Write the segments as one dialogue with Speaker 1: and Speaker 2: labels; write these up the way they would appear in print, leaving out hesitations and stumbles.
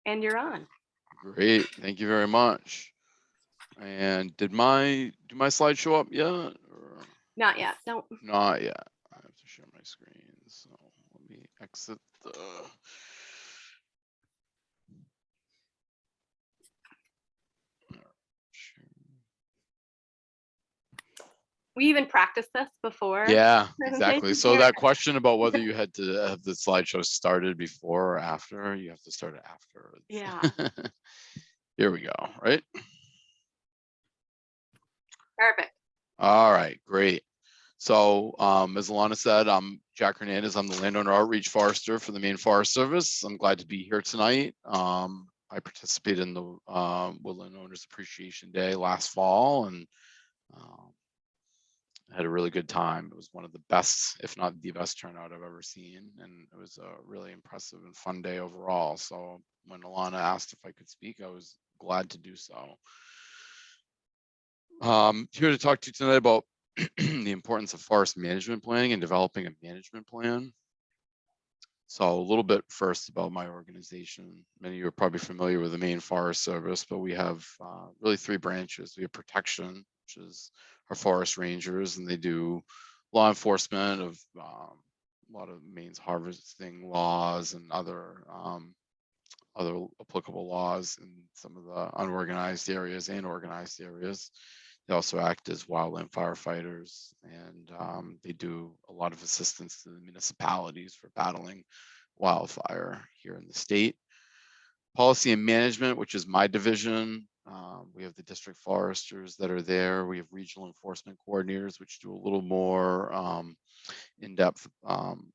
Speaker 1: And you're on.
Speaker 2: Great, thank you very much. And do my slides show up yet? Or
Speaker 1: Not yet. No.
Speaker 2: not yet. I have to share my screen. So let me exit the.
Speaker 1: We even practiced this before.
Speaker 2: Yeah, exactly. So that question about whether you had to have the slideshow started before or after, you have to start it after.
Speaker 1: Yeah.
Speaker 2: Here we go, right?
Speaker 1: Perfect.
Speaker 2: All right, great. So as Alana said, I'm Jack Hernandez. I'm the Landowner Outreach Forester for the Maine Forest Service. I'm glad to be here tonight. I participated in the Woodland Owners Appreciation Day last fall, and I had a really good time. It was one of the best, if not the best turnout I've ever seen. And it was a really impressive and fun day overall. So when Alana asked if I could speak, I was glad to do so. Here to talk to you tonight about the importance of forest management planning and developing a management plan. So a little bit first about my organization. Many of you are probably familiar with the Maine Forest Service, but we have really three branches. We have protection, which is our forest rangers, and they do law enforcement of a lot of Maine's harvesting laws and other applicable laws in some of the unorganized areas and organized areas. They also act as wildland firefighters, and they do a lot of assistance to the municipalities for battling wildfire here in the state. Policy and management, which is my division. We have the district foresters that are there. We have regional enforcement coordinators, which do a little more in-depth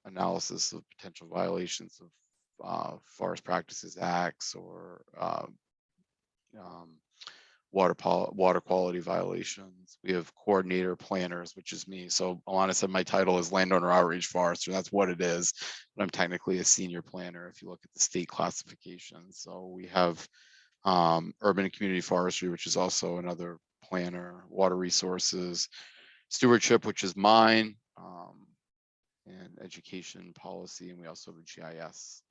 Speaker 2: analysis of potential violations of Forest Practices Acts or water quality violations. We have coordinator planners, which is me. So Alana said my title is Landowner Outreach Forester. That's what it is, but I'm technically a senior planner if you look at the state classification. So we have urban and community forestry, which is also another planner, water resources, stewardship, which is mine, and education policy. And we also have a GIS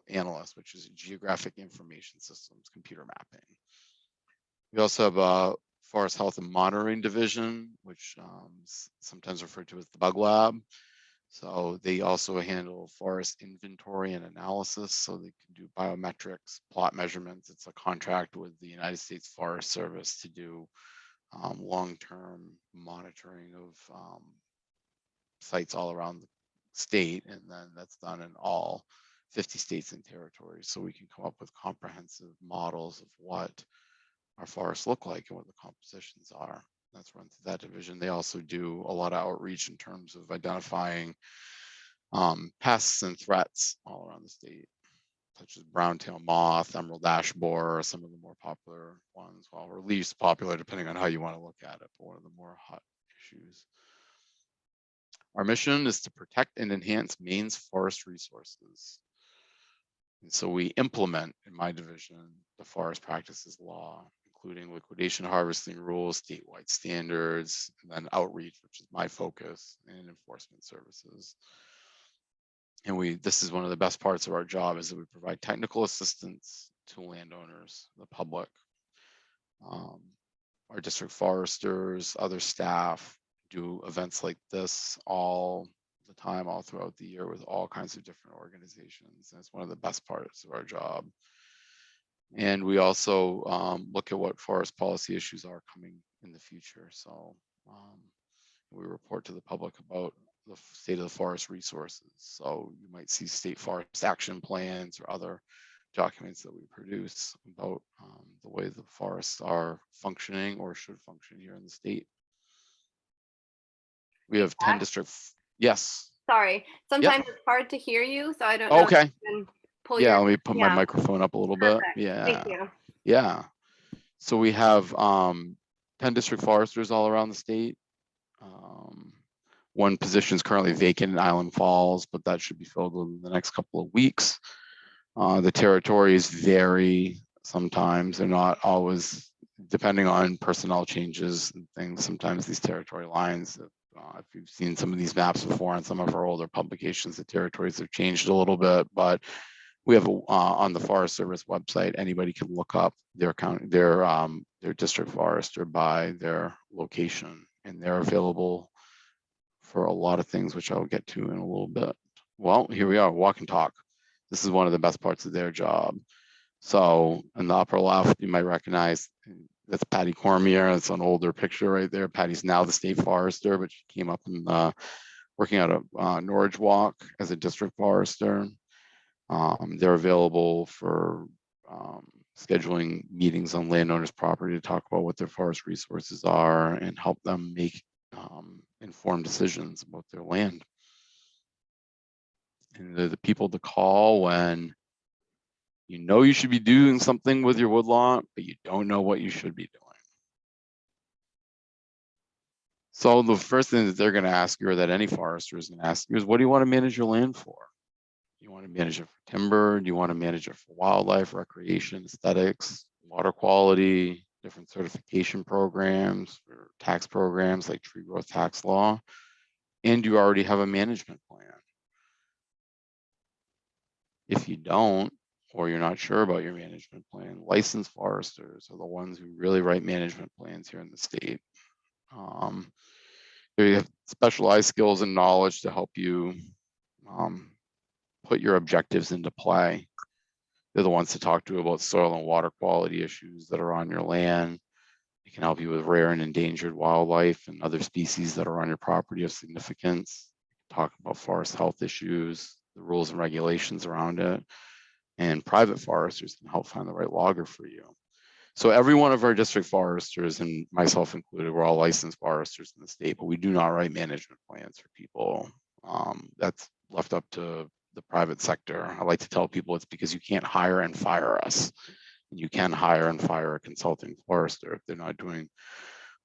Speaker 2: analyst, which is geographic information systems, computer mapping. We also have a forest health and monitoring division, which sometimes referred to as the bug lab. So they also handle forest inventory and analysis. So they can do biometrics, plot measurements. It's a contract with the United States Forest Service to do long-term monitoring of sites all around the state. And then that's done in all 50 states and territories. So we can come up with comprehensive models of what our forests look like and what the compositions are. That's run through that division. They also do a lot of outreach in terms of identifying pests and threats all around the state, such as brown-tail moth, emerald ash borer, are some of the more popular ones, or least popular depending on how you want to look at it, but one of the more hot issues. Our mission is to protect and enhance Maine's forest resources. And so we implement, in my division, the forest practices law, including liquidation harvesting rules, statewide standards, and then outreach, which is my focus, and enforcement services. And this is one of the best parts of our job, is that we provide technical assistance to landowners, the public, our district foresters, other staff do events like this all the time, all throughout the year, with all kinds of different organizations. And it's one of the best parts of our job. And we also look at what forest policy issues are coming in the future. So we report to the public about the state of the forest resources. So you might see state forest action plans or other documents that we produce about the way the forests are functioning or should function here in the state. We have 10 districts. Yes.
Speaker 1: Sorry. Sometimes it's hard to hear you, so I don't know.
Speaker 2: Okay.
Speaker 1: If you can pull
Speaker 2: let me put my microphone up a little bit. Yeah.
Speaker 1: Thank you.
Speaker 2: Yeah. So we have 10 district foresters all around the state. One position is currently vacant in Island Falls, but that should be filled within the next couple of weeks. The territories vary sometimes. They're not always, depending on personnel changes and things. Sometimes these territory lines, if you've seen some of these maps before on some of our older publications, the territories have changed a little bit, but We have on the Forest Service website, anybody can look up their district forester by their location, and they're available for a lot of things, which I'll get to in a little bit. Well, here we are, walk and talk. This is one of the best parts of their job. So in the upper left, you might recognize that's Patty Cormier. It's an older picture right there. Patty's now the state forester, but she came up in working out of Norwich Walk as a district forester. They're available for scheduling meetings on landowners' property to talk about what their forest resources are and help them make informed decisions about their land. And they're the people to call when you know you should be doing something with your woodlot, but you don't know what you should be doing. So the first thing that they're going to ask you, or that any forester is going to ask you, is what do you want to manage your land for? Do you want to manage it for timber? Do you want to manage it for wildlife, recreation, aesthetics, water quality, different certification programs, or tax programs like tree growth tax law? And do you already have a management plan? If you don't, or you're not sure about your management plan, licensed foresters are the ones who really write management plans here in the state. They have specialized skills and knowledge to help you put your objectives into play. They're the ones to talk to about soil and water quality issues that are on your land. They can help you with rare and endangered wildlife and other species that are on your property of significance. Talk about forest health issues, the rules and regulations around it. And private foresters can help find the right logger for you. So every one of our district foresters, and myself included, we're all licensed foresters in the state, but we do not write management plans for people. That's left up to the private sector. I like to tell people it's because you can't hire and fire us. You can hire and fire a consulting forester if they're not doing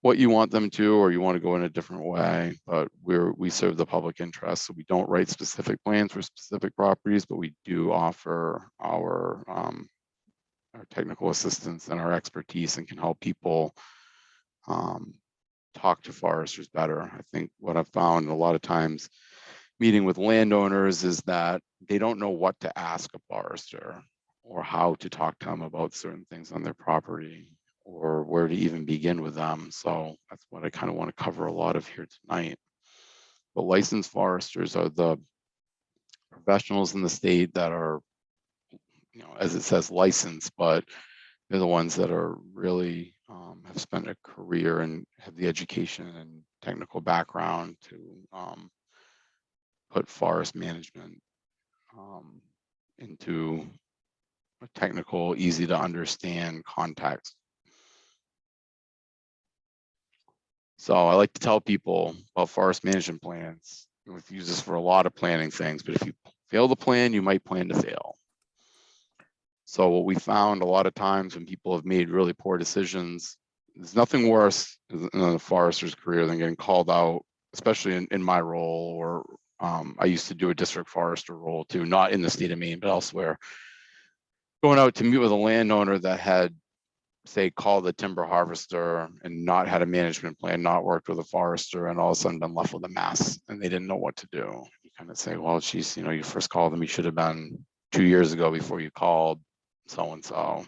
Speaker 2: what you want them to, or you want to go in a different way. But we serve the public interest, so we don't write specific plans for specific properties, but we do offer our technical assistance and our expertise, and can help people talk to foresters better. I think what I've found a lot of times meeting with landowners is that they don't know what to ask a forester, or how to talk to them about certain things on their property, or where to even begin with them. So that's what I kind of want to cover a lot of here tonight. But licensed foresters are the professionals in the state that are, you know, as it says, licensed, but they're the ones that are really have spent a career and have the education and technical background to put forest management into a technical, easy to understand context. So I like to tell people about forest management plans. We use this for a lot of planning things, but if you fail to plan, you might plan to fail. So what we found a lot of times when people have made really poor decisions, there's nothing worse in a forester's career than getting called out, especially in my role, or I used to do a district forester role too, not in the state of Maine, but elsewhere. Going out to meet with a landowner that had, say, called a timber harvester and not had a management plan, not worked with a forester, and all of a sudden been left with a mess and they didn't know what to do. You kind of say, well, geez, you know, you first called them, you should have been 2 years ago before you called so-and-so.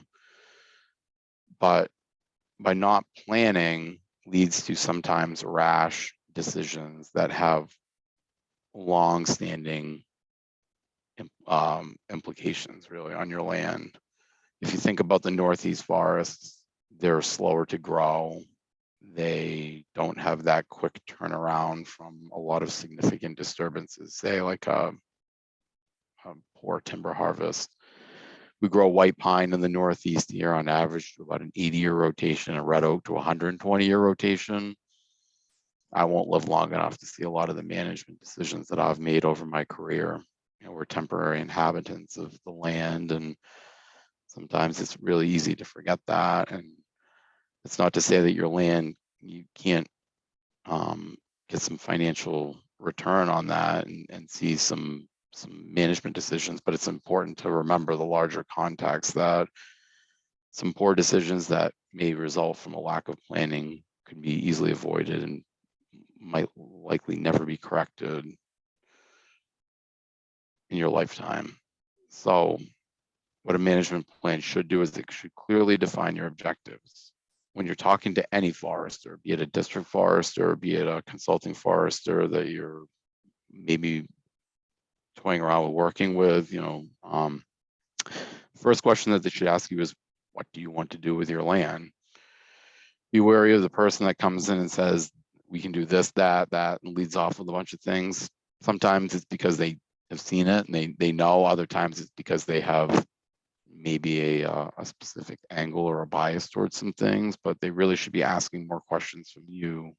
Speaker 2: But by not planning leads to sometimes rash decisions that have long-standing implications really on your land. If you think about the Northeast forests, they're slower to grow. They don't have that quick turnaround from a lot of significant disturbances, say like a poor timber harvest. We grow white pine in the Northeast here on average to about an 80-year rotation, and red oak to 120-year rotation. I won't live long enough to see a lot of the management decisions that I've made over my career. You know, we're temporary inhabitants of the land, and sometimes it's really easy to forget that. And it's not to say that your land, you can't get some financial return on that and see some management decisions, but it's important to remember the larger context that some poor decisions that may result from a lack of planning can be easily avoided and might likely never be corrected in your lifetime. So what a management plan should do is it should clearly define your objectives. When you're talking to any forester, be it a district forester, be it a consulting forester that you're maybe toying around with working with, first question that they should ask you is, what do you want to do with your land? Be wary of the person that comes in and says, we can do this, that, and leads off with a bunch of things. Sometimes it's because they have seen it and they know. Other times it's because they have maybe a specific angle or a bias towards some things, but they really should be asking more questions from you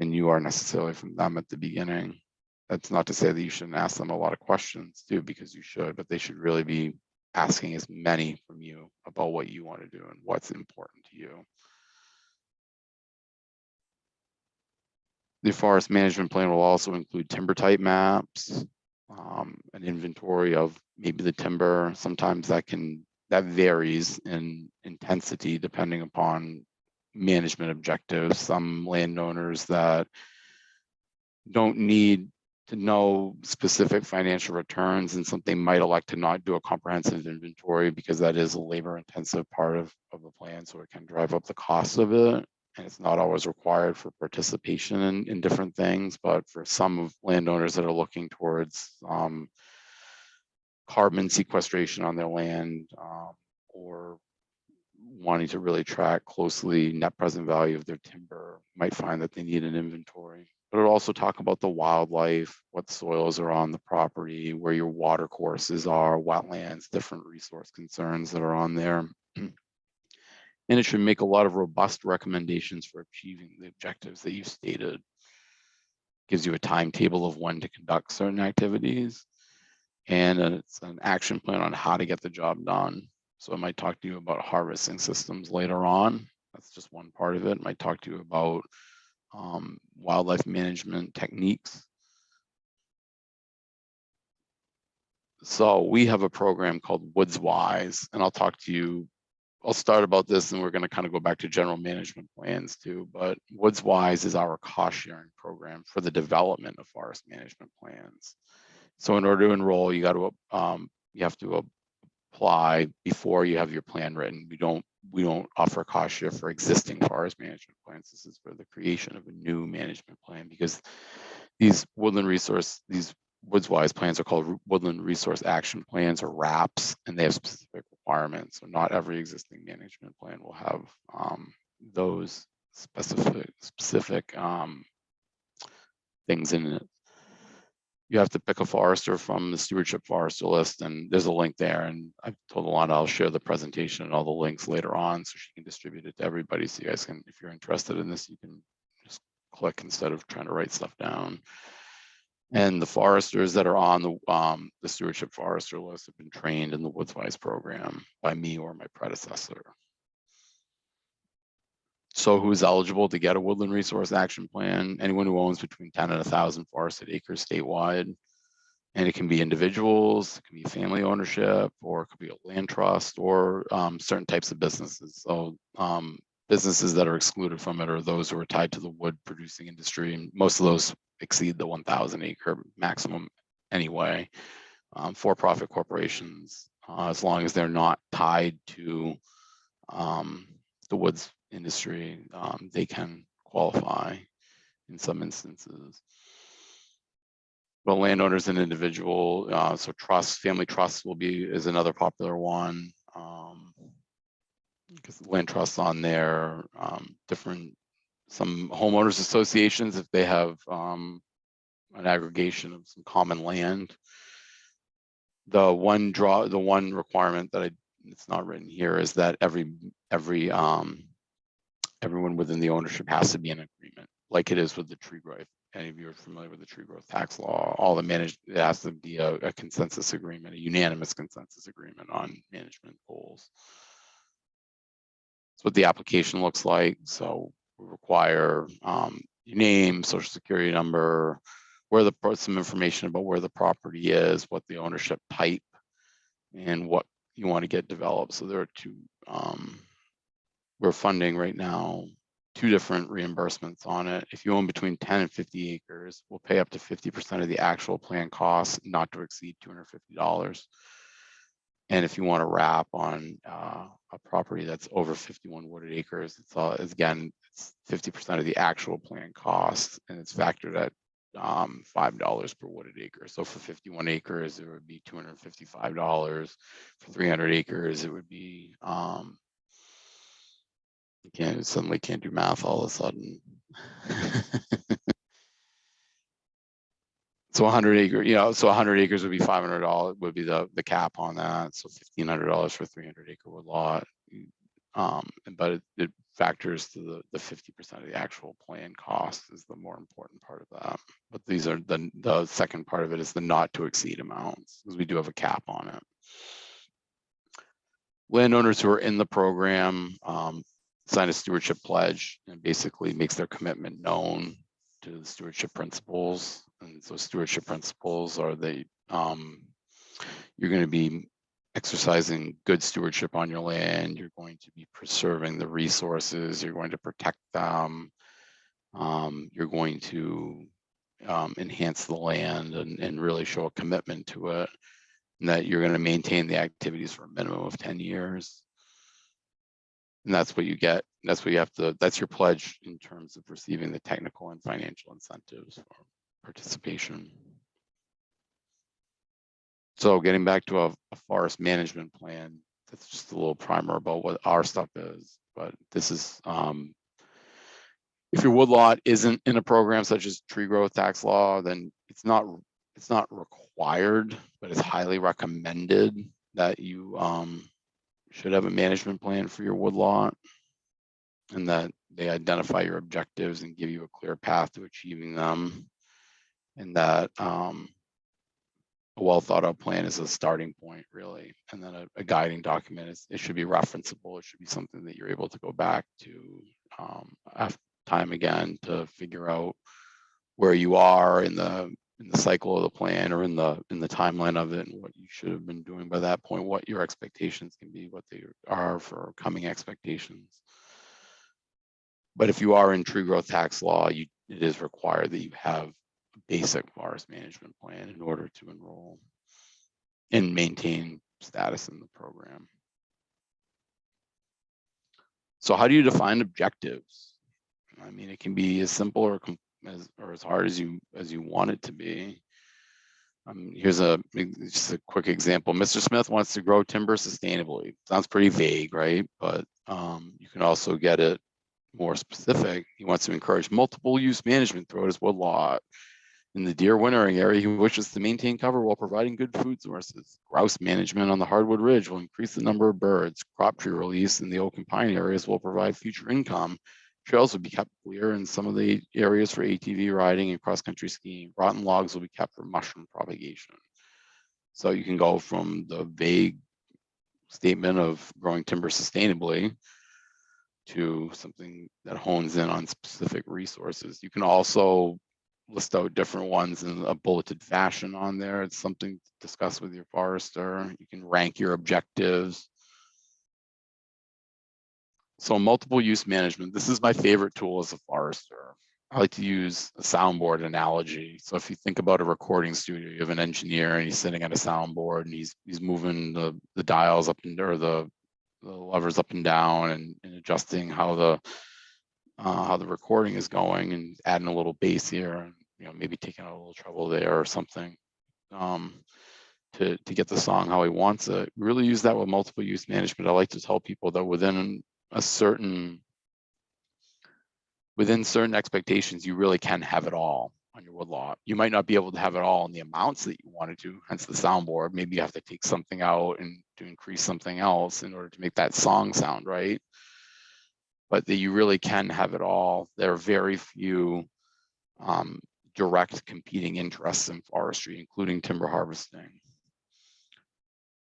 Speaker 2: than you are necessarily from them at the beginning. That's not to say that you shouldn't ask them a lot of questions too, because you should, but they should really be asking as many from you about what you want to do and what's important to you. The forest management plan will also include timber type maps, an inventory of maybe the timber. Sometimes that varies in intensity depending upon management objectives. Some landowners that don't need to know specific financial returns, and something might elect to not do a comprehensive inventory because that is a labor intensive part of the plan, so it can drive up the cost of it. And it's not always required for participation in different things, but for some of landowners that are looking towards carbon sequestration on their land, or wanting to really track closely net present value of their timber, might find that they need an inventory. But it'll also talk about the wildlife, what soils are on the property, where your water courses are, wetlands, different resource concerns that are on there. And it should make a lot of robust recommendations for achieving the objectives that you stated. Gives you a timetable of when to conduct certain activities, and it's an action plan on how to get the job done. So I might talk to you about harvesting systems later on. That's just one part of it. I might talk to you about wildlife management techniques. So we have a program called WoodsWise, and I'll start about this, and we're going to kind of go back to general management plans too. But WoodsWise is our cost sharing program for the development of forest management plans. So in order to enroll, you have to apply before you have your plan written. We don't offer cost share for existing forest management plans. This is for the creation of a new management plan, because these WoodsWise plans are called Woodland Resource Action Plans, or RAPs, and they have specific requirements. So not every existing management plan will have those specific things in it. You have to pick a forester from the stewardship forester list, and there's a link there. And I've told Alana I'll share the presentation and all the links later on so she can distribute it to everybody. So you guys can, if you're interested in this, you can just click instead of trying to write stuff down. And the foresters that are on the stewardship forester list have been trained in the WoodsWise program by me or my predecessor. So who's eligible to get a woodland resource action plan? Anyone who owns between 10 and 1,000 forested acres statewide. And it can be individuals, it can be family ownership, or it could be a land trust, or certain types of businesses. So businesses that are excluded from it are those who are tied to the wood producing industry, and most of those exceed the 1,000 acre maximum anyway. For-profit corporations, as long as they're not tied to the woods industry, they can qualify in some instances. But landowners and individual, so trusts, family trusts is another popular one, because land trusts on there, some homeowners associations, if they have an aggregation of some common land. The one requirement that it's not written here is that everyone within the ownership has to be in agreement, like it is with the tree growth. Any of you are familiar with the tree growth tax law, it has to be a consensus agreement, a unanimous consensus agreement on management goals. That's what the application looks like. So we require your name, social security number, some information about where the property is, what the ownership type, and what you want to get developed. So there are two, we're funding right now 2 different reimbursements on it. If you own between 10 and 50 acres, we'll pay up to 50% of the actual plan costs, not to exceed $250. And if you want to wrap on a property that's over 51 wooded acres, it's again, it's 50% of the actual plan cost, and it's factored at $5 per wooded acre. So for 51 acres, it would be $255. For 300 acres, it would be you suddenly can't do math all of a sudden. So 100 acre, so 100 acres would be $500 would be the cap on that. So $1,500 for 300 acre wood lot. But it factors to the 50% of the actual plan cost is the more important part of that. But these are the second part of it is the not to exceed amounts, because we do have a cap on it. Landowners who are in the program sign a stewardship pledge and basically makes their commitment known to the stewardship principles. And so stewardship principles are you're going to be exercising good stewardship on your land. You're going to be preserving the resources. You're going to protect them. You're going to enhance the land and really show a commitment to it. And that you're going to maintain the activities for a minimum of 10 years. And that's what you get. That's what you have to, that's your pledge in terms of receiving the technical and financial incentives for participation. So getting back to a forest management plan, that's just a little primer about what our stuff is. But this is, if your woodlot isn't in a program such as tree growth tax law, then it's not required, but it's highly recommended that you should have a management plan for your woodlot, and that they identify your objectives and give you a clear path to achieving them, and that a well thought out plan is a starting point, really, and then a guiding document it should be referenceable. It should be something that you're able to go back to after time again to figure out where you are in the cycle of the plan or in the timeline of it, and what you should have been doing by that point, what your expectations can be, what they are for coming expectations. But if you are in tree growth tax law, it is required that you have a basic forest management plan in order to enroll and maintain status in the program. So how do you define objectives? I mean, it can be as simple or as hard as you want it to be. Here's just a quick example. Mr. Smith wants to grow timber sustainably. Sounds pretty vague, right? But you can also get it more specific. He wants to encourage multiple use management throughout his woodlot. In the deer wintering area, he wishes to maintain cover while providing good food sources. Grouse management on the hardwood ridge will increase the number of birds. Crop tree release in the oak and pine areas will provide future income. Trails will be kept clear in some of the areas for ATV riding and cross-country skiing. Rotten logs will be kept for mushroom propagation. So you can go from the vague statement of growing timber sustainably to something that hones in on specific resources. You can also list out different ones in a bulleted fashion on there. It's something to discuss with your forester. You can rank your objectives. So multiple use management, this is my favorite tool as a forester. I like to use a soundboard analogy. So if you think about a recording studio, you have an engineer and he's sitting at a soundboard and he's moving the dials up and or the levers up and down and adjusting how the recording is going and adding a little bass here and maybe taking out a little treble there or something to get the song how he wants it. Really use that with multiple use management. I like to tell people that within certain expectations, you really can have it all on your woodlot. You might not be able to have it all in the amounts that you wanted to, hence the soundboard. Maybe you have to take something out and to increase something else in order to make that song sound right. But that you really can have it all. There are very few direct competing interests in forestry, including timber harvesting.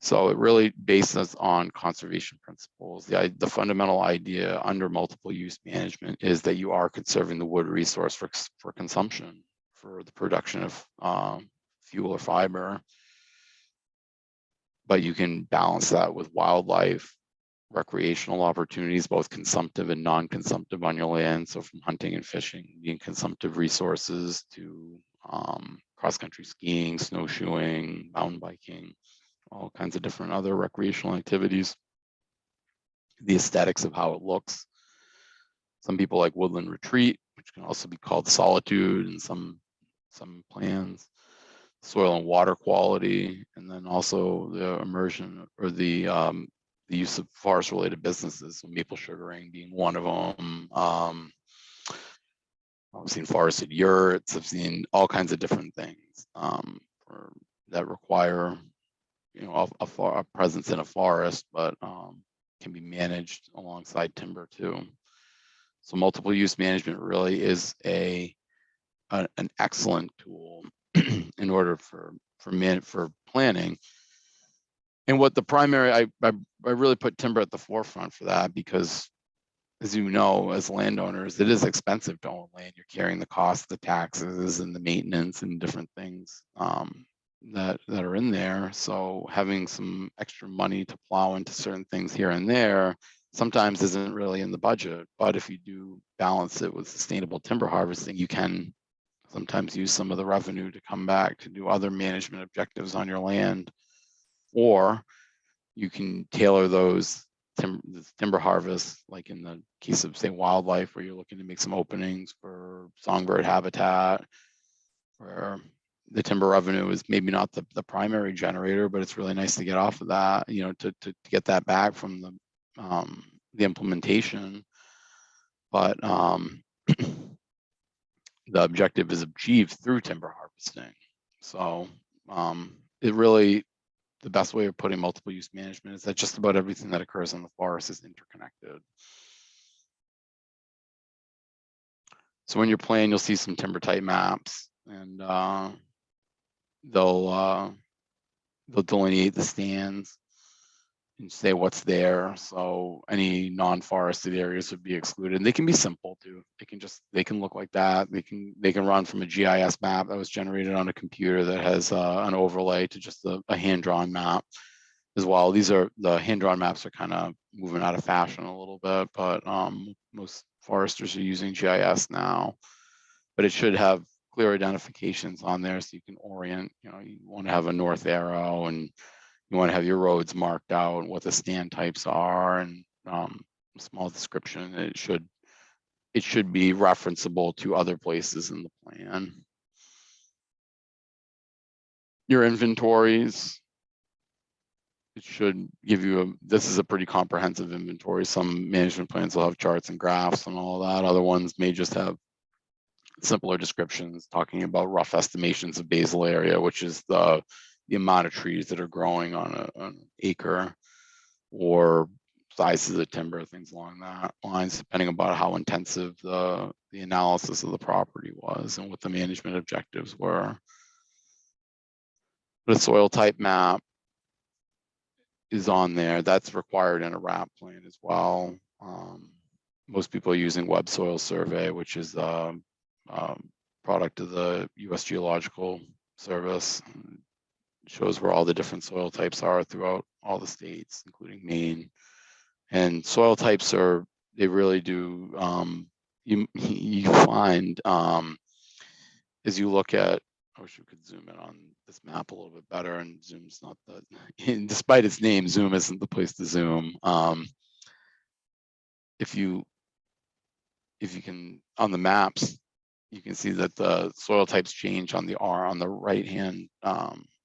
Speaker 2: So it really bases on conservation principles. The fundamental idea under multiple use management is that you are conserving the wood resource for consumption, for the production of fuel or fiber. But you can balance that with wildlife, recreational opportunities, both consumptive and non-consumptive on your land. So from hunting and fishing, being consumptive resources to cross-country skiing, snowshoeing, mountain biking, all kinds of different other recreational activities, the aesthetics of how it looks. Some people like woodland retreat, which can also be called solitude in some plans, soil and water quality, and then also the immersion or the use of forest related businesses, so maple sugaring being one of them. I've seen forested yurts, I've seen all kinds of different things that require, you know, a presence in a forest, but can be managed alongside timber too. So multiple use management really is an excellent tool in order for planning. And what the primary, I really put timber at the forefront for that, because as you know, as landowners, it is expensive to own land. You're carrying the cost, the taxes and the maintenance and different things that are in there. So having some extra money to plow into certain things here and there sometimes isn't really in the budget. But if you do balance it with sustainable timber harvesting, you can sometimes use some of the revenue to come back to do other management objectives on your land, or you can tailor those timber harvest, like in the case of, say, wildlife, where you're looking to make some openings for songbird habitat, where the timber revenue is maybe not the primary generator, but it's really nice to get off of that, you know, to get that back from the implementation. But the objective is achieved through timber harvesting. So it really, the best way of putting multiple use management is that just about everything that occurs in the forest is interconnected. So when you're playing, you'll see some timber type maps, and they'll delineate the stands and say what's there. So any non-forested areas would be excluded. And they can be simple too. They can look like that. They can run from a GIS map that was generated on a computer that has an overlay to just a hand-drawn map as well. The hand-drawn maps are kind of moving out of fashion a little bit, but most foresters are using GIS now. But it should have clear identifications on there so you can orient. You know, you want to have a north arrow, and you want to have your roads marked out and what the stand types are, and a small description. It should be referenceable to other places in the plan. Your inventories, it should give you this is a pretty comprehensive inventory. Some management plans will have charts and graphs and all that. Other ones may just have simpler descriptions talking about rough estimations of basal area, which is the amount of trees that are growing on an acre, or sizes of timber, things along that lines, depending about how intensive the analysis of the property was and what the management objectives were. But a soil type map is on there. That's required in a RAP plan as well. Most people are using Web Soil Survey, which is a product of the U.S. Geological Service. It shows where all the different soil types are throughout all the states, including Maine. And soil types they really do, you find, as you look at, I wish we could zoom in on this map a little bit better, and zoom's not despite its name, zoom isn't the place to zoom. If you can, on the maps, you can see that the soil types change on the right hand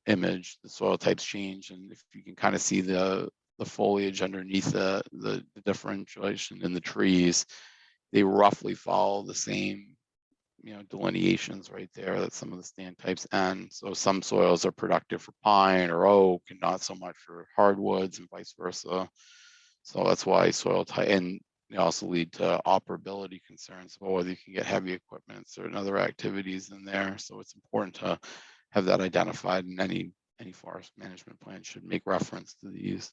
Speaker 2: image. The soil types change, and if you can kind of see the foliage underneath the differentiation in the trees, they roughly follow the same, you know, delineations right there that some of the stand types end. So some soils are productive for pine or oak and not so much for hardwoods, and vice versa. So that's why soil type, and they also lead to operability concerns about whether you can get heavy equipment and certain other activities in there. So it's important to have that identified, and any forest management plan should make reference to these.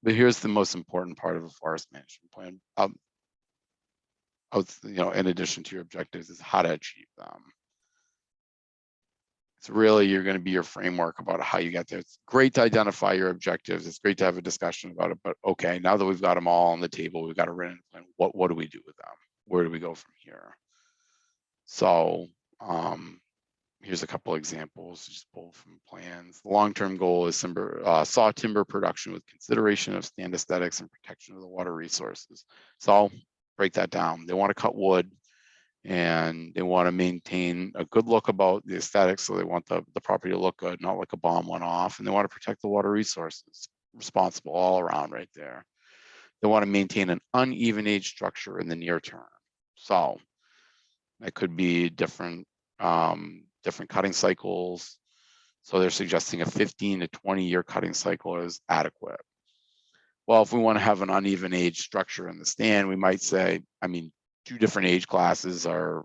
Speaker 2: But here's the most important part of a forest management plan. You know, in addition to your objectives, is how to achieve them. It's really, you're going to be your framework about how you get there. It's great to identify your objectives. It's great to have a discussion about it. But okay, now that we've got them all on the table, we've got a written plan. What do we do with them? Where do we go from here? So here's a couple examples, just pulled from plans. The long-term goal is saw timber production with consideration of stand aesthetics and protection of the water resources. So I'll break that down. They want to cut wood and they want to maintain a good look about the aesthetics. So they want the property to look good, not like a bomb went off, and they want to protect the water resources, responsible all around right there. They want to maintain an uneven age structure in the near term. So that could be different cutting cycles. So they're suggesting a 15 to 20 year cutting cycle is adequate. Well, if we want to have an uneven age structure in the stand, we might say, I mean, 2 different age classes are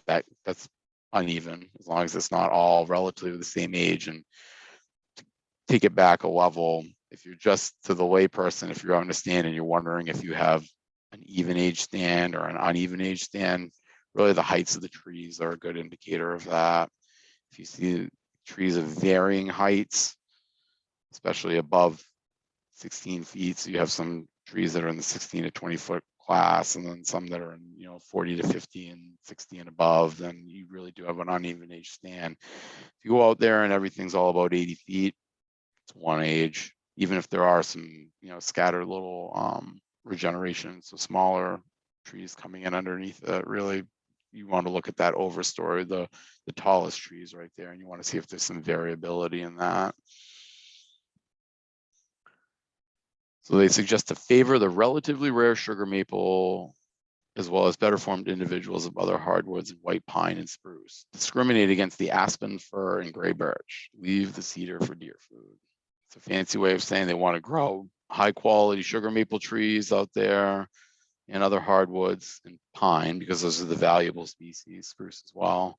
Speaker 2: that's uneven, as long as it's not all relatively the same age. And to take it back a level, if you're just to the layperson, if you're on a stand and you're wondering if you have an even age stand or an uneven age stand, really the heights of the trees are a good indicator of that. If you see trees of varying heights, especially above 16 feet, so you have some trees that are in the 16 to 20 foot class, and then some that are in 40 to 50 and 60 and above, then you really do have an uneven age stand. If you go out there and everything's all about 80 feet, it's one age. Even if there are some scattered little regeneration, so smaller trees coming in underneath it, really you want to look at that overstory, the tallest trees right there, and you want to see if there's some variability in that. So they suggest to favor the relatively rare sugar maple, as well as better formed individuals of other hardwoods and white pine and spruce. Discriminate against the aspen, fir, and gray birch. Leave the cedar for deer food. It's a fancy way of saying they want to grow high quality sugar maple trees out there and other hardwoods and pine, because those are the valuable species, spruce as well.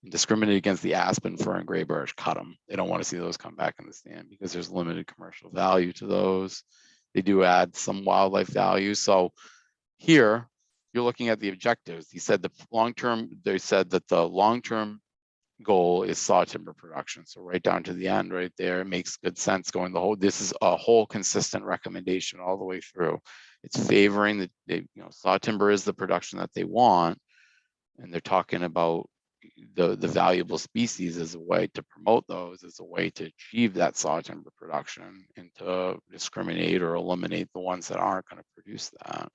Speaker 2: And discriminate against the aspen, fir, and gray birch. Cut them. They don't want to see those come back in the stand because there's limited commercial value to those. They do add some wildlife value. So here you're looking at the objectives. He said they said that the long-term goal is saw timber production. So right down to the end right there, it makes good sense going this is a whole consistent recommendation all the way through. It's favoring saw timber is the production that they want. And they're talking about the valuable species as a way to promote those, as a way to achieve that saw timber production, and to discriminate or eliminate the ones that aren't going to produce that.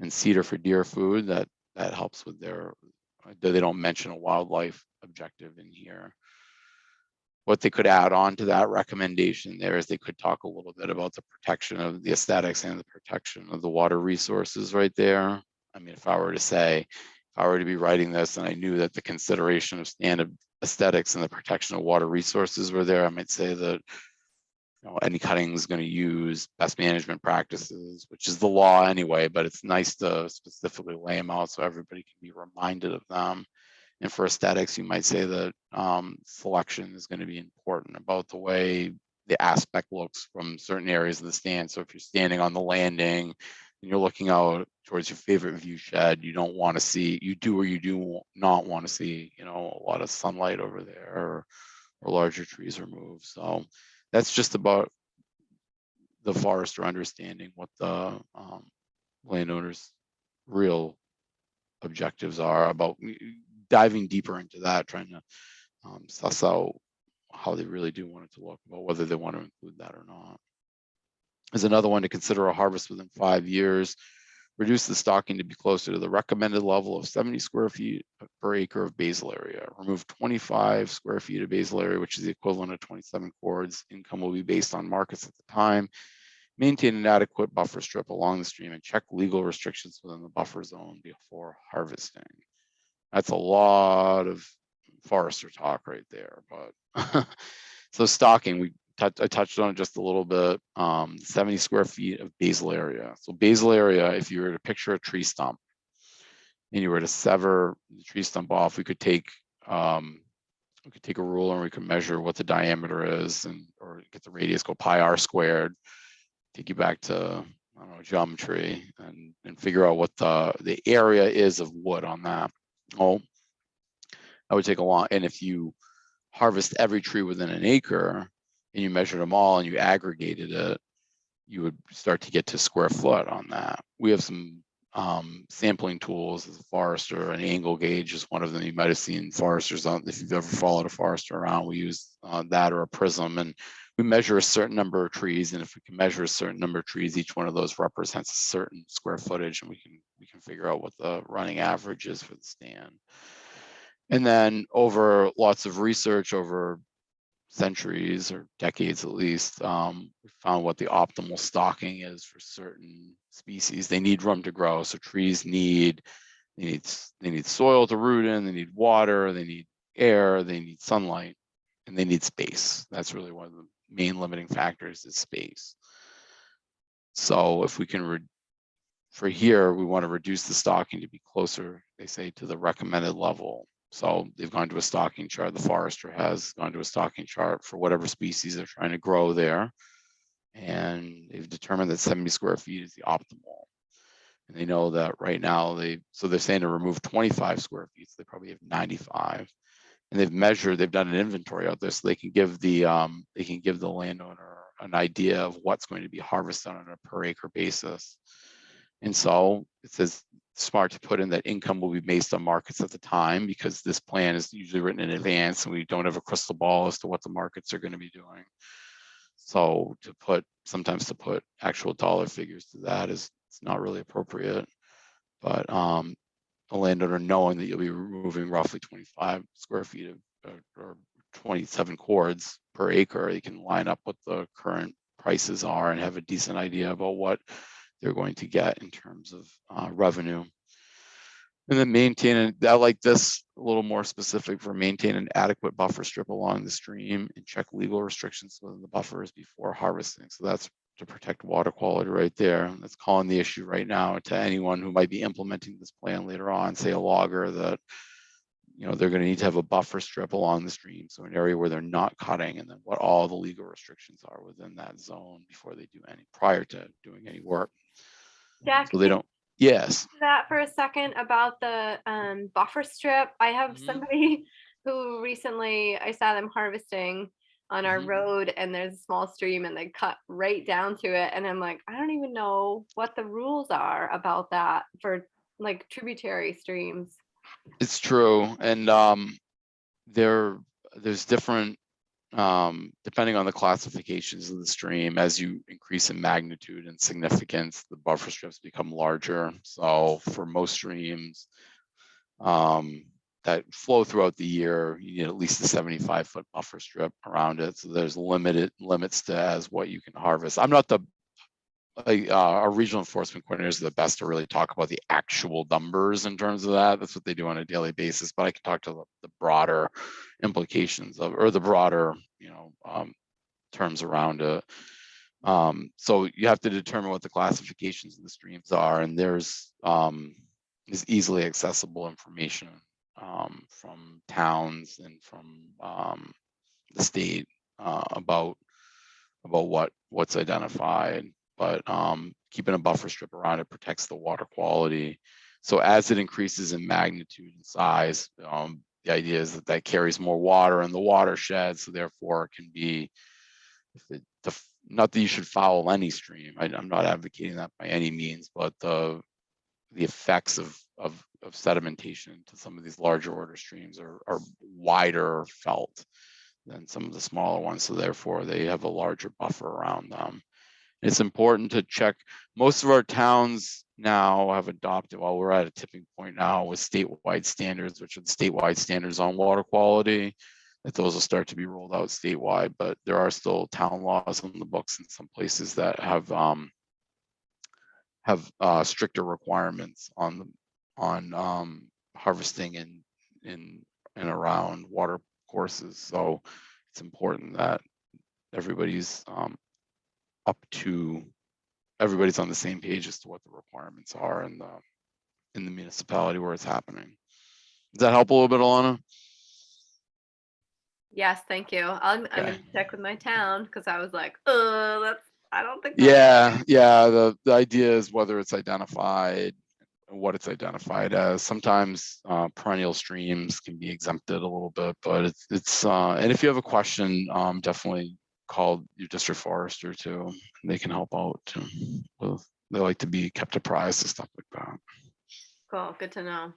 Speaker 2: And cedar for deer food, that helps with they don't mention a wildlife objective in here. What they could add on to that recommendation there is they could talk a little bit about the protection of the aesthetics and the protection of the water resources right there. I mean, if I were to be writing this and I knew that the consideration of stand aesthetics and the protection of water resources were there, I might say that any cutting is going to use best management practices, which is the law anyway, but it's nice to specifically lay them out so everybody can be reminded of them. And for aesthetics, you might say that selection is going to be important about the way the aspect looks from certain areas of the stand. So if you're standing on the landing and you're looking out towards your favorite view shed, you don't want to see, you do not want to see, a lot of sunlight over there or larger trees removed. So that's just about the forester understanding what the landowner's real objectives are, about diving deeper into that, trying to suss out how they really do want it to look, about whether they want to include that or not. There's another one to consider: a harvest within 5 years. Reduce the stocking to be closer to the recommended level of 70 square feet per acre of basal area. Remove 25 square feet of basal area, which is the equivalent of 27 cords. Income will be based on markets at the time. Maintain an adequate buffer strip along the stream and check legal restrictions within the buffer zone before harvesting. That's a lot of forester talk right there, but so stocking, I touched on it just a little bit. 70 square feet of basal area. So basal area, if you were to picture a tree stump and you were to sever the tree stump off, we could take a ruler and we could measure what the diameter is, or get the radius, go pi r squared, take you back to, I don't know, geometry, and figure out what the area is of wood on that. Oh, that would take a long, and if you harvest every tree within an acre and you measured them all and you aggregated it, you would start to get to square foot on that. We have some sampling tools as a forester. An angle gauge is one of them. You might have seen foresters on, if you've ever followed a forester around, we use that or a prism, and we measure a certain number of trees. And if we can measure a certain number of trees, each one of those represents a certain square footage, and we can figure out what the running average is for the stand. And then over lots of research over centuries or decades at least, we found what the optimal stocking is for certain species. They need room to grow. So trees need soil to root in, they need water, they need air, they need sunlight, and they need space. That's really one of the main limiting factors is space. So if we can, for here, we want to reduce the stocking to be closer, they say, to the recommended level. So they've gone to a stocking chart. The forester has gone to a stocking chart for whatever species they're trying to grow there. And they've determined that 70 square feet is the optimal. And they know that right now so they're saying to remove 25 square feet. So they probably have 95. And they've done an inventory out there so they can give the landowner an idea of what's going to be harvested on a per acre basis. And so it says smart to put in that income will be based on markets at the time, because this plan is usually written in advance and we don't have a crystal ball as to what the markets are going to be doing. So sometimes to put actual dollar figures to that it's not really appropriate. But a landowner knowing that you'll be removing roughly 25 square feet or 27 cords per acre, you can line up what the current prices are and have a decent idea about what they're going to get in terms of revenue. And then I like this a little more specific, for maintain an adequate buffer strip along the stream and check legal restrictions within the buffers before harvesting. So that's to protect water quality right there. That's calling the issue right now to anyone who might be implementing this plan later on, say a logger, that they're going to need to have a buffer strip along the stream, so an area where they're not cutting, and then what all the legal restrictions are within that zone before they do prior to doing any work.
Speaker 1: Jack,
Speaker 2: So they don't. Yes.
Speaker 1: That for a second about the buffer strip. I have somebody who recently, I saw them harvesting on our road, and there's a small stream and they cut right down to it, and I'm like, I don't even know what the rules are about that for like tributary streams.
Speaker 2: It's true. And there's different, depending on the classifications of the stream, as you increase in magnitude and significance, the buffer strips become larger. So for most streams that flow throughout the year, you need at least a 75-foot buffer strip around it. So there's limits to as what you can harvest. I'm not our regional enforcement coordinators are the best to really talk about the actual numbers in terms of that. That's what they do on a daily basis, but I can talk to the broader implications of, or the broader, terms around it. So you have to determine what the classifications of the streams are, and there's is easily accessible information from towns and from the state about what's identified. But keeping a buffer strip around it protects the water quality. So as it increases in magnitude and size, the idea is that carries more water in the watershed. So therefore it can be, not that you should foul any stream. I'm not advocating that by any means, but the effects of sedimentation to some of these larger order streams are wider felt than some of the smaller ones. So therefore they have a larger buffer around them. It's important to check. Most of our towns now have adopted, well, we're at a tipping point now with statewide standards, which are the statewide standards on water quality, that those will start to be rolled out statewide, but there are still town laws on the books in some places that have stricter requirements on harvesting in and around water courses. So it's important that everybody's everybody's on the same page as to what the requirements are in the municipality where it's happening. Does that help a little bit, Alana?
Speaker 1: Yes, thank you. I'm gonna check with my town, because I was like, I don't think.
Speaker 2: Yeah. The idea is whether it's identified and what it's identified as. Sometimes perennial streams can be exempted a little bit, but it's and if you have a question, definitely call your district forester too, and they can help out too with they like to be kept apprised of stuff like that.
Speaker 1: Cool, good to know.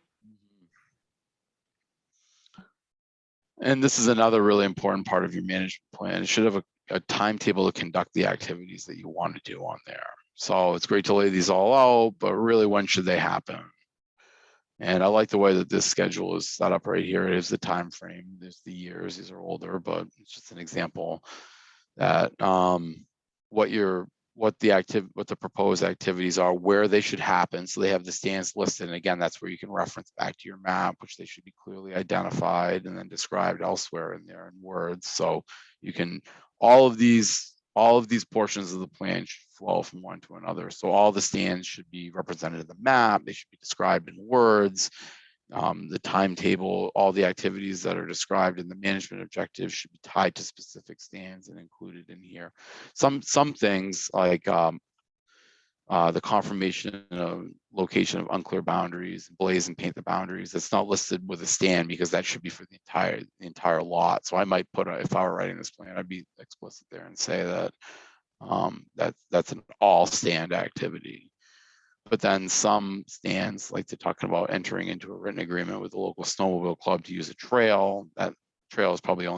Speaker 2: And this is another really important part of your management plan. It should have a timetable to conduct the activities that you want to do on there. So it's great to lay these all out, but really, when should they happen? And I like the way that this schedule is set up right here. It is the time frame. There's the years. These are older, but it's just an example that what the proposed activities are, where they should happen. So they have the stands listed. And again, that's where you can reference back to your map, which they should be clearly identified and then described elsewhere in there in words. So you can, all of these portions of the plan should flow from one to another. So all the stands should be represented in the map. They should be described in words. The timetable, all the activities that are described in the management objectives should be tied to specific stands and included in here. Some things like the confirmation of location of unclear boundaries, blaze and paint the boundaries. That's not listed with a stand because that should be for the entire lot. So I might put, if I were writing this plan, I'd be explicit there and say that that's an all stand activity. But then some stands, like they're talking about entering into a written agreement with the local snowmobile club to use a trail. That trail is probably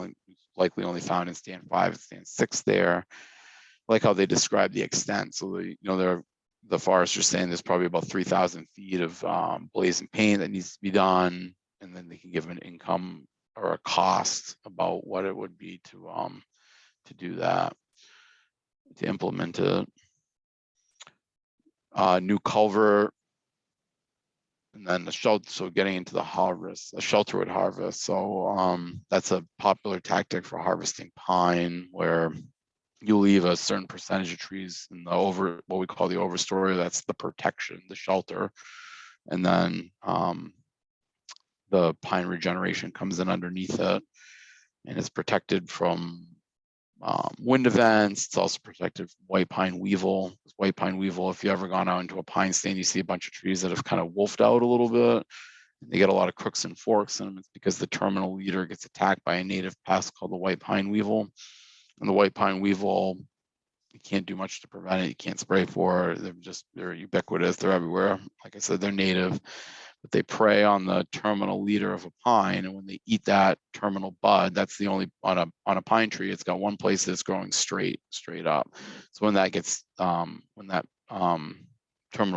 Speaker 2: likely only found in stand 5 and stand 6 there. I like how they describe the extent. So the foresters saying there's probably about 3,000 feet of blaze and paint that needs to be done, and then they can give an income or a cost about what it would be to do that, to implement it. New culvert, and then the shelter. So getting into the harvest, a shelterwood harvest. So that's a popular tactic for harvesting pine, where you leave a certain percentage of trees in the what we call the overstory. That's the protection, the shelter, and then the pine regeneration comes in underneath it, and it's protected from wind events. It's also protected from white pine weevil. White pine weevil, if you ever gone out into a pine stand, you see a bunch of trees that have kind of wolfed out a little bit. They get a lot of crooks and forks in them. It's because the terminal leader gets attacked by a native pest called the white pine weevil. And the white pine weevil, you can't do much to prevent it. You can't spray for it. They're ubiquitous. They're everywhere. Like I said, they're native. But they prey on the terminal leader of a pine, and when they eat that terminal bud, that's the only on a pine tree. It's got one place that's growing straight up. So when that gets terminal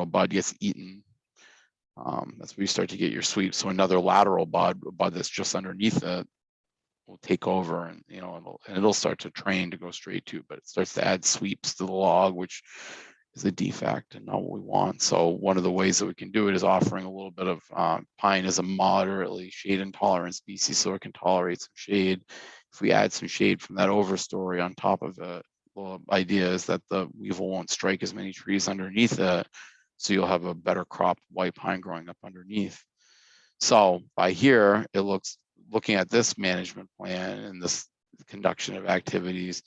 Speaker 2: bud gets eaten, that's where you start to get your sweep. So another lateral bud, a bud that's just underneath it, will take over, and it'll start to train to go straight to. But it starts to add sweeps to the log, which is a defect and not what we want. So one of the ways that we can do it is offering a little bit of pine as a moderately shade intolerant species, so it can tolerate some shade. If we add some shade from that overstory on top of it, the idea is that the weevil won't strike as many trees underneath it, so you'll have a better crop white pine growing up underneath. So by here, looking at this management plan and this conduction of activities,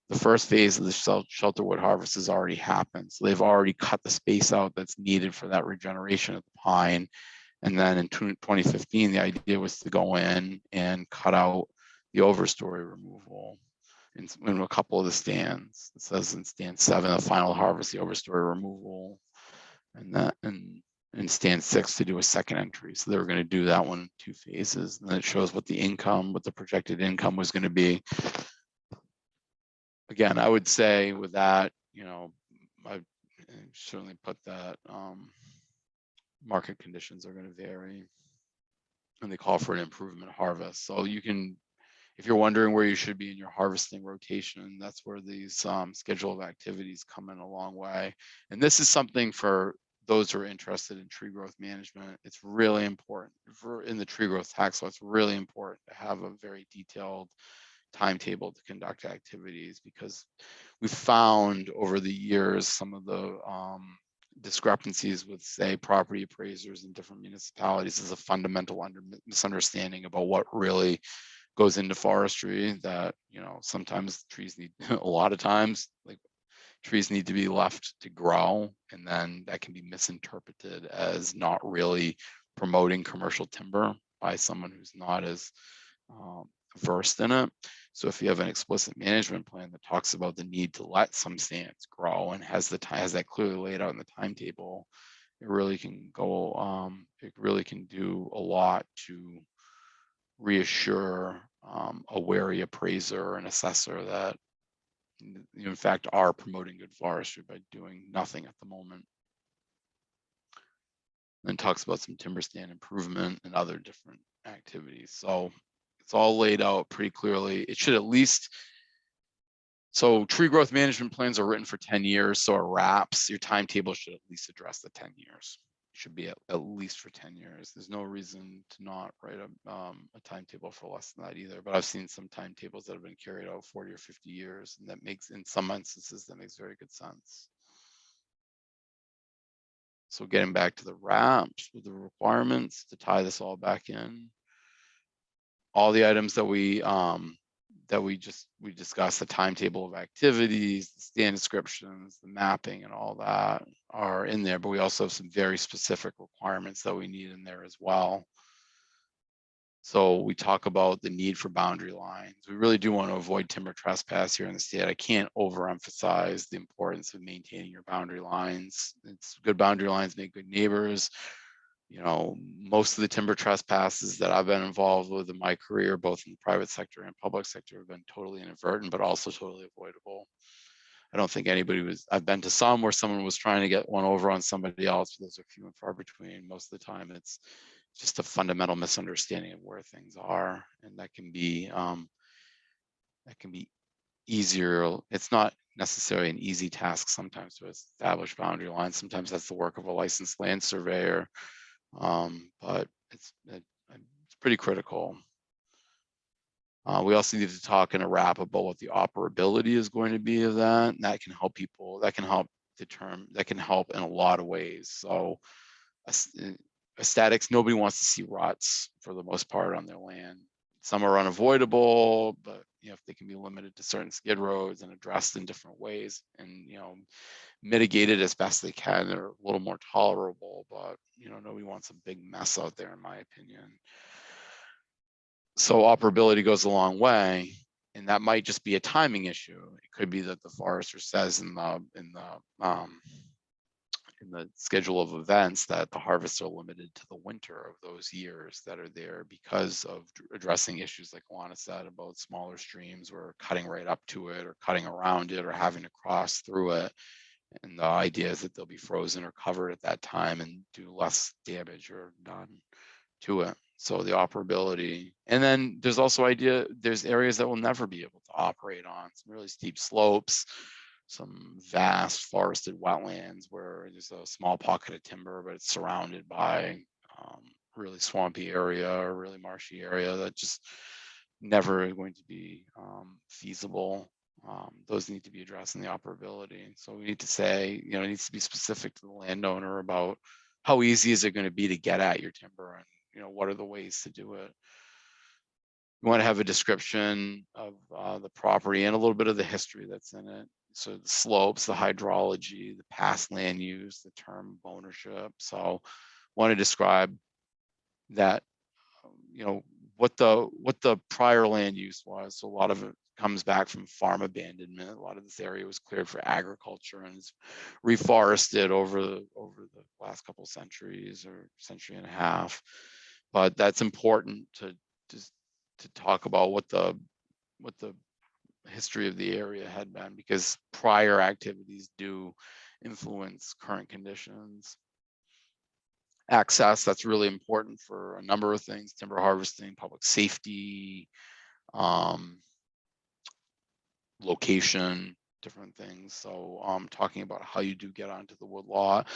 Speaker 2: the first phase of the shelterwood harvest has already happened. So they've already cut the space out that's needed for that regeneration of the pine. And then in 2015, the idea was to go in and cut out the overstory removal in a couple of the stands. It says in stand 7, the final harvest, the overstory removal, and in stand 6 to do a second entry. So they were going to do that one in 2 phases. And then it shows what the projected income was going to be. Again, I would say with that, I certainly put that market conditions are going to vary, and they call for an improvement harvest. So you can, if you're wondering where you should be in your harvesting rotation, that's where these schedule of activities come in a long way. And this is something for those who are interested in tree growth management. It's really important in the tree growth tax law. It's really important to have a very detailed timetable to conduct activities, because we've found over the years some of the discrepancies with, say, property appraisers in different municipalities is a fundamental misunderstanding about what really goes into forestry. That sometimes trees need a lot of times, like trees need to be left to grow, and then that can be misinterpreted as not really promoting commercial timber by someone who's not as versed in it. So if you have an explicit management plan that talks about the need to let some stands grow and has that clearly laid out in the timetable, it really can go, it really can do a lot to reassure a wary appraiser or an assessor that you in fact are promoting good forestry by doing nothing at the moment. Then talks about some timber stand improvement and other different activities. So it's all laid out pretty clearly. It should at least, so tree growth management plans are written for 10 years. So our RAPs, your timetable should at least address the 10 years. It should be at least for 10 years. There's no reason to not write a timetable for less than that either. But I've seen some timetables that have been carried out 40 or 50 years. And that makes, in some instances, that makes very good sense. So getting back to the RAPs with the requirements to tie this all back in, all the items that we discussed, the timetable of activities, the stand descriptions, the mapping and all that are in there, but we also have some very specific requirements that we need in there as well. So we talk about the need for boundary lines. We really do want to avoid timber trespass here in the state. I can't overemphasize the importance of maintaining your boundary lines. It's good boundary lines make good neighbors. You know, most of the timber trespasses that I've been involved with in my career, both in the private sector and public sector, have been totally inadvertent, but also totally avoidable. I don't think anybody was, I've been to some where someone was trying to get one over on somebody else, but those are few and far between. Most of the time it's just a fundamental misunderstanding of where things are. And that can be easier. It's not necessarily an easy task sometimes to establish boundary lines. Sometimes that's the work of a licensed land surveyor. But it's pretty critical. We also need to talk in a wrap about what the operability is going to be of that. And that can help people, that can help in a lot of ways. So aesthetics, nobody wants to see ruts for the most part on their land. Some are unavoidable, but you know, if they can be limited to certain skid roads and addressed in different ways and, you know, mitigated as best they can, they're a little more tolerable, but you know, nobody wants a big mess out there, in my opinion. So operability goes a long way, and that might just be a timing issue. It could be that the forester says in the schedule of events that the harvests are limited to the winter of those years that are there because of addressing issues like Alana said about smaller streams or cutting right up to it or cutting around it or having to cross through it. And the idea is that they'll be frozen or covered at that time and do less damage or none to it. So the operability. And then there's also there's areas that will never be able to operate on, some really steep slopes, some vast forested wetlands where there's a small pocket of timber, but it's surrounded by really swampy area or really marshy area that just never going to be feasible. Those need to be addressed in the operability. So we need to say, you know, it needs to be specific to the landowner about how easy is it going to be to get at your timber and, you know, what are the ways to do it. You want to have a description of the property and a little bit of the history that's in it. So the slopes, the hydrology, the past land use, the term of ownership. So want to describe that, you know, what the prior land use was. So a lot of it comes back from farm abandonment. A lot of this area was cleared for agriculture and is reforested over the last couple of centuries or century and a half. But that's important to talk about what the history of the area had been, because prior activities do influence current conditions. Access, that's really important for a number of things: timber harvesting, public safety, location, different things. So talking about how you do get onto the woodlot.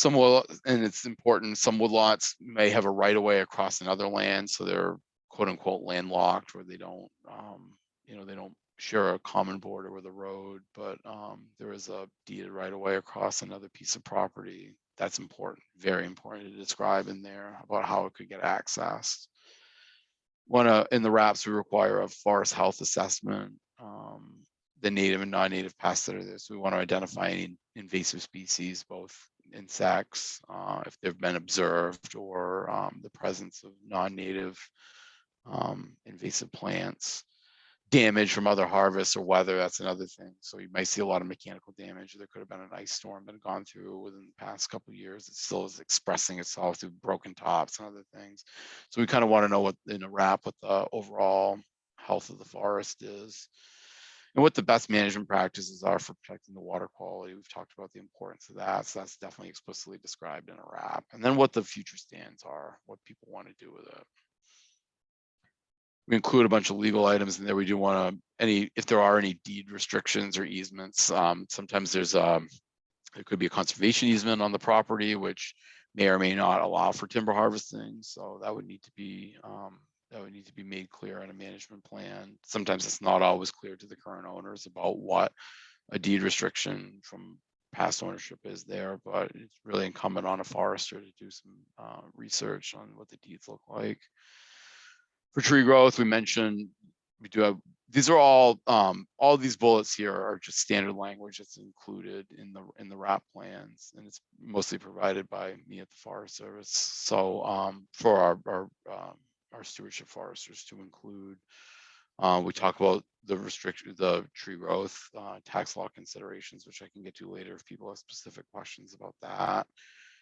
Speaker 2: And it's important, some woodlots may have a right of way across another land, so they're quote unquote landlocked, where they don't you know, they don't share a common border with a road, but there is a deeded right of way across another piece of property. That's important, very important to describe in there about how it could get accessed. In the RAPs, we require a forest health assessment, the native and non-native pests that are there. So we want to identify any invasive species, both insects, if they've been observed, or the presence of non-native invasive plants. damage from other harvests or weather, that's another thing. So you might see a lot of mechanical damage. There could have been an ice storm that had gone through within the past couple of years. It still is expressing itself through broken tops and other things. So we kind of want to know what in a wrap what the overall health of the forest is and what the best management practices are for protecting the water quality. We've talked about the importance of that. So that's definitely explicitly described in a wrap. And then what the future stands are, what people want to do with it. We include a bunch of legal items in there. We do want to, if there are any deed restrictions or easements, sometimes there could be a conservation easement on the property, which may or may not allow for timber harvesting. So that would need to be made clear in a management plan. Sometimes it's not always clear to the current owners about what a deed restriction from past ownership is there, but it's really incumbent on a forester to do some research on what the deeds look like. For tree growth, we mentioned we do have, these are all these bullets here are just standard language that's included in the wrap plans, and it's mostly provided by me at the Forest Service. So for our stewardship foresters to include, we talk about the tree growth, tax law considerations, which I can get to later if people have specific questions about that.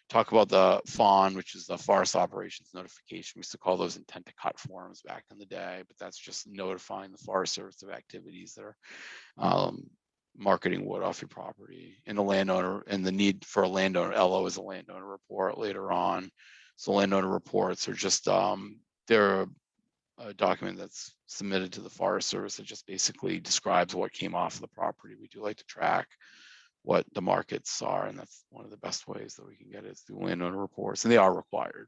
Speaker 2: Talk about the FON, which is the Forest Operations Notification. We used to call those intent to cut forms back in the day, but that's just notifying the Forest Service of activities that are marketing wood off your property. And the landowner, and the need for a landowner, LO is a landowner report later on. So landowner reports are just, they're a document that's submitted to the Forest Service that just basically describes what came off of the property. We do like to track what the markets are, and that's one of the best ways that we can get it through landowner reports, and they are required.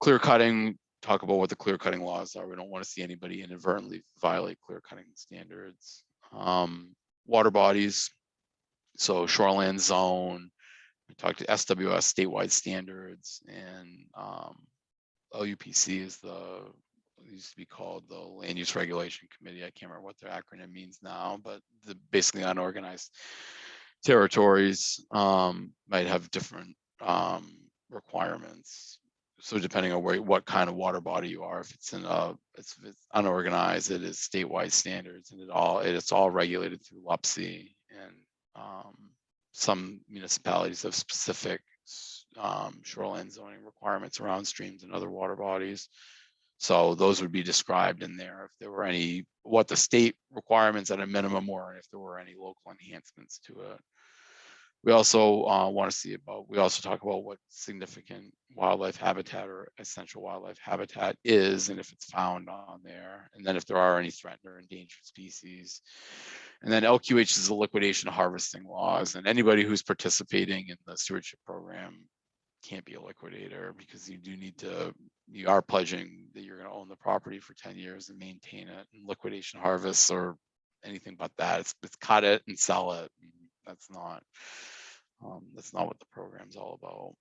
Speaker 2: Clear cutting, talk about what the clear cutting laws are. We don't want to see anybody inadvertently violate clear cutting standards. Water bodies, so shoreland zone, we talked to SWS statewide standards, and LUPC is it used to be called the Land Use Regulation Committee. I can't remember what their acronym means now, but the basically unorganized territories might have different requirements. So depending on what kind of water body you are, if it's unorganized, it is statewide standards, and it's all regulated through LUPC. And some municipalities have specific shoreline zoning requirements around streams and other water bodies. So those would be described in there if there were any, what the state requirements at a minimum were, and if there were any local enhancements to it. We also want to see we also talk about what significant wildlife habitat or essential wildlife habitat is, and if it's found on there, and then if there are any threatened or endangered species. And then LQH is the liquidation harvesting laws, and anybody who's participating in the stewardship program can't be a liquidator, because you are pledging that you're going to own the property for 10 years and maintain it. And liquidation harvests or anything but that, it's cut it and sell it. That's not what the program's all about.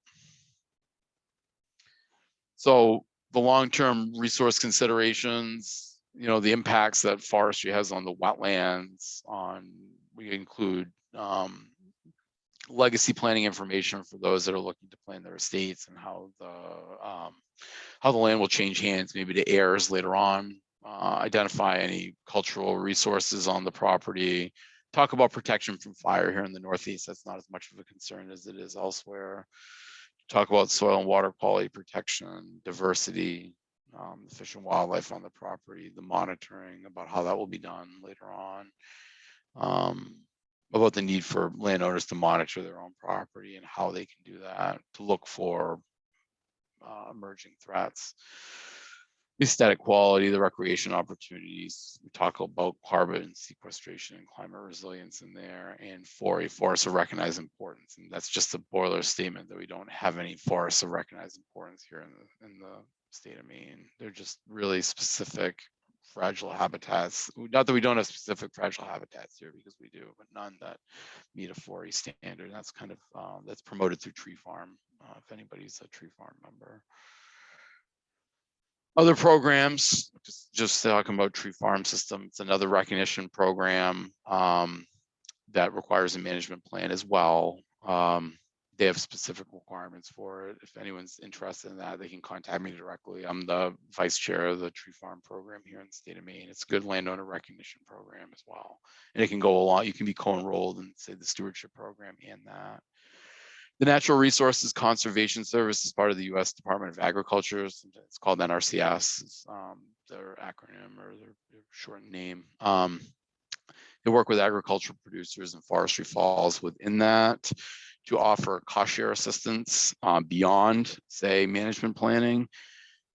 Speaker 2: So the long-term resource considerations, the impacts that forestry has on the wetlands, we include legacy planning information for those that are looking to plan their estates, and how the land will change hands, maybe to heirs later on. Identify any cultural resources on the property. Talk about protection from fire here in the Northeast. That's not as much of a concern as it is elsewhere. Talk about soil and water quality protection, diversity, the fish and wildlife on the property, the monitoring, about how that will be done later on. About the need for landowners to monitor their own property and how they can do that to look for emerging threats. Aesthetic quality, the recreation opportunities. We talk about carbon sequestration and climate resilience in there, and for a forest of recognized importance. And that's just a boiler statement that we don't have any forests of recognized importance here in the state of Maine. They're just really specific fragile habitats. Not that we don't have specific fragile habitats here, because we do, but none that meet a 4E standard. And that's kind of that's promoted through Tree Farm, if anybody's a Tree Farm member. Other programs, just talking about Tree Farm System, it's another recognition program that requires a management plan as well. they have specific requirements for it. If anyone's interested in that, they can contact me directly. I'm the vice chair of the tree farm program here in the state of Maine. It's a good landowner recognition program as well. And it can go along, you can be co-enrolled in, say, the stewardship program and that. The Natural Resources Conservation Service is part of the U.S. Department of Agriculture. It's called NRCS, their acronym or their short name. They work with agricultural producers and forestry falls within that to offer cost share assistance beyond, say, management planning,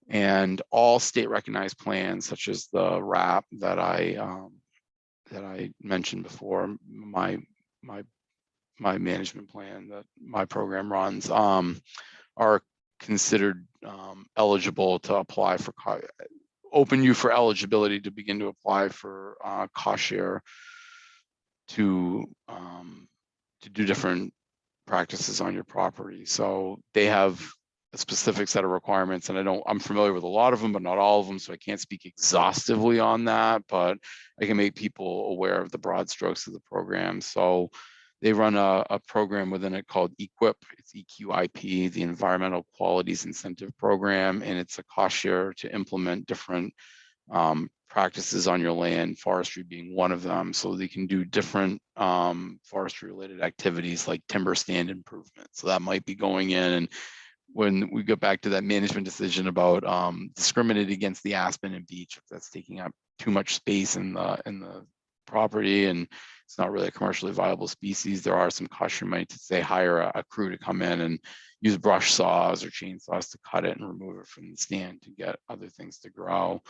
Speaker 2: and all state recognized plans, such as the RAP that I mentioned before, my management plan that my program runs, are considered eligible to apply for, open you for eligibility to begin to apply for cost share to do different practices on your property. So they have a specific set of requirements, and I'm familiar with a lot of them, but not all of them, so I can't speak exhaustively on that, but I can make people aware of the broad strokes of the program. So they run a program within it called EQIP. It's EQIP, the Environmental Qualities Incentive Program, and it's a cost share to implement different practices on your land, forestry being one of them. So they can do different forestry related activities like timber stand improvement. So that might be going in, and when we get back to that management decision about discriminating against the aspen and beech, if that's taking up too much space in the property and it's not really a commercially viable species, there are some cost share money to, say, hire a crew to come in and use brush saws or chainsaws to cut it and remove it from the stand to get other things to grow.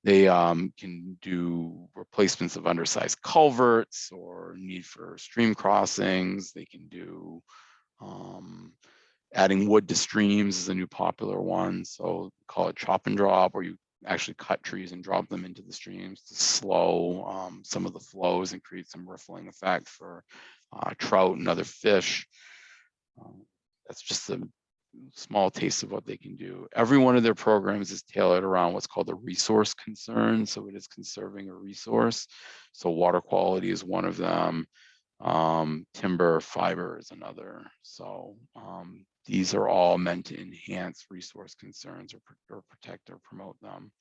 Speaker 2: They can do replacements of undersized culverts or need for stream crossings. They can do adding wood to streams is a new popular one. So call it chop and drop, where you actually cut trees and drop them into the streams to slow some of the flows and create some riffling effect for trout and other fish. That's just a small taste of what they can do. Every one of their programs is tailored around what's called a resource concern. So it is conserving a resource. So water quality is one of them. Timber, fiber is another. So these are all meant to enhance resource concerns or protect or promote them.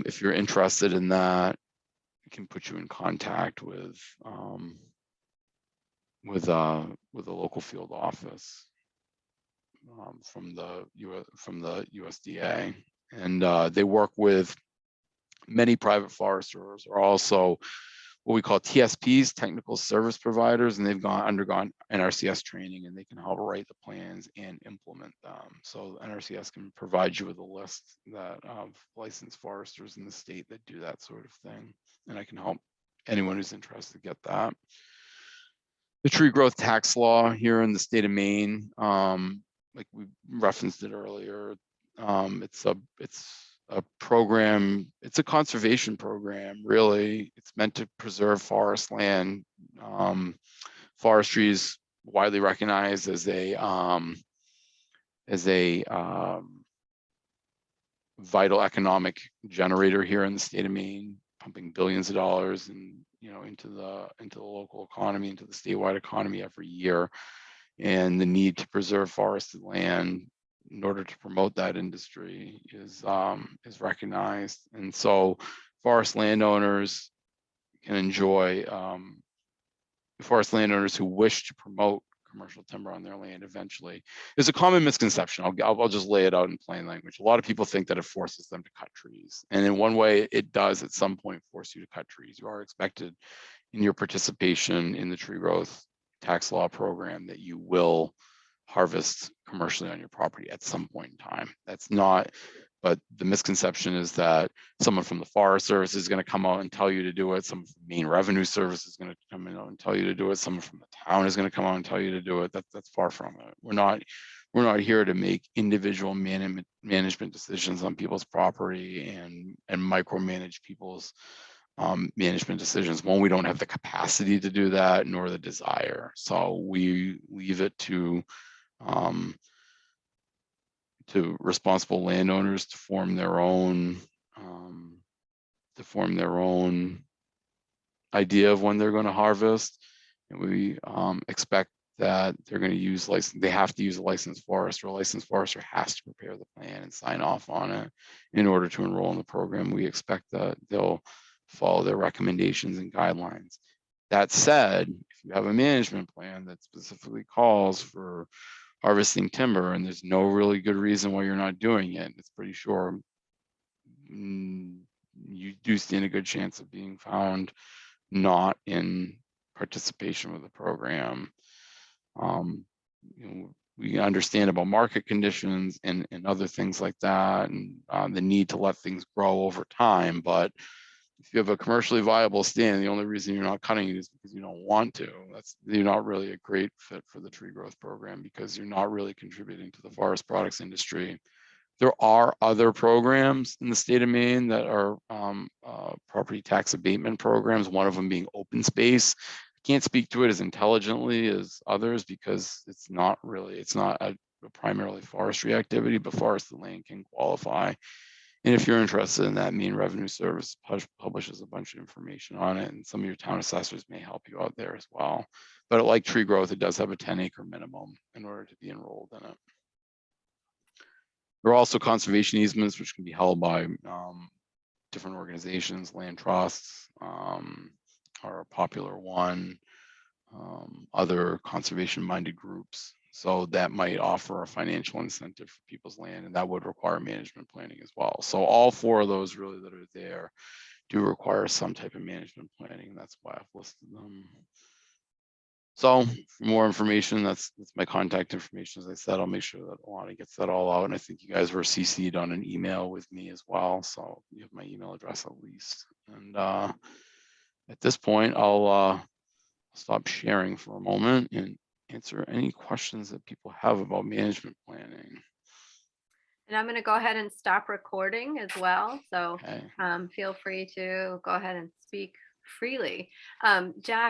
Speaker 2: If you're interested in that, I can put you in contact with a local field office from the USDA, and they work with many private foresters, or also what we call TSPs, technical service providers, and they've undergone NRCS training, and they can help write the plans and implement them. So NRCS can provide you with a list of licensed foresters in the state that do that sort of thing, and I can help anyone who's interested get that. The tree growth tax law here in the state of Maine, like we referenced it earlier, it's a program, it's a conservation program, really. It's meant to preserve forest land. Forestry is widely recognized as a vital economic generator here in the state of Maine, pumping billions of dollars and into the local economy, into the statewide economy every year. And the need to preserve forested land in order to promote that industry is recognized. And so forest landowners can enjoy, forest landowners who wish to promote commercial timber on their land eventually. There's a common misconception. I'll just lay it out in plain language. A lot of people think that it forces them to cut trees. And in one way, it does at some point force you to cut trees. You are expected in your participation in the tree growth tax law program that you will harvest commercially on your property at some point in time. That's not, but the misconception is that someone from the Forest Service is going to come out and tell you to do it. Someone from the Maine Revenue Service is going to come in and tell you to do it. Someone from the town is going to come out and tell you to do it. That's far from it. We're not here to make individual management decisions on people's property and micromanage people's management decisions. One, we don't have the capacity to do that, nor the desire. So we leave it to responsible landowners to form their own idea of when they're going to harvest, and we expect that they're going to use they have to use a licensed forester. A licensed forester has to prepare the plan and sign off on it in order to enroll in the program. We expect that they'll follow their recommendations and guidelines. That said, if you have a management plan that specifically calls for harvesting timber and there's no really good reason why you're not doing it, it's pretty sure you do stand a good chance of being found not in participation with the program. We understand about market conditions and other things like that, and the need to let things grow over time. But if you have a commercially viable stand, the only reason you're not cutting it is because you don't want to. You're not really a great fit for the tree growth program because you're not really contributing to the forest products industry. There are other programs in the state of Maine that are property tax abatement programs, one of them being open space. I can't speak to it as intelligently as others because it's not a primarily forestry activity, but forestry land can qualify. And if you're interested in that, Maine Revenue Service publishes a bunch of information on it, and some of your town assessors may help you out there as well. But like tree growth, it does have a 10-acre minimum in order to be enrolled in it. There are also conservation easements, which can be held by different organizations. Land trusts are a popular one. Other conservation-minded groups. So that might offer a financial incentive for people's land, and that would require management planning as well. So all four of those really that are there do require some type of management planning, and that's why I've listed them. So for more information, that's my contact information. As I said, I'll make sure that Alana gets that all out. And I think you guys were CC'd on an email with me as well. So you have my email address at least. And at this point, I'll stop sharing for a moment and answer any questions that people have about management planning.
Speaker 1: And I'm going to go ahead and stop recording as well. So
Speaker 2: Okay.
Speaker 1: feel free to go ahead and speak freely. Jack,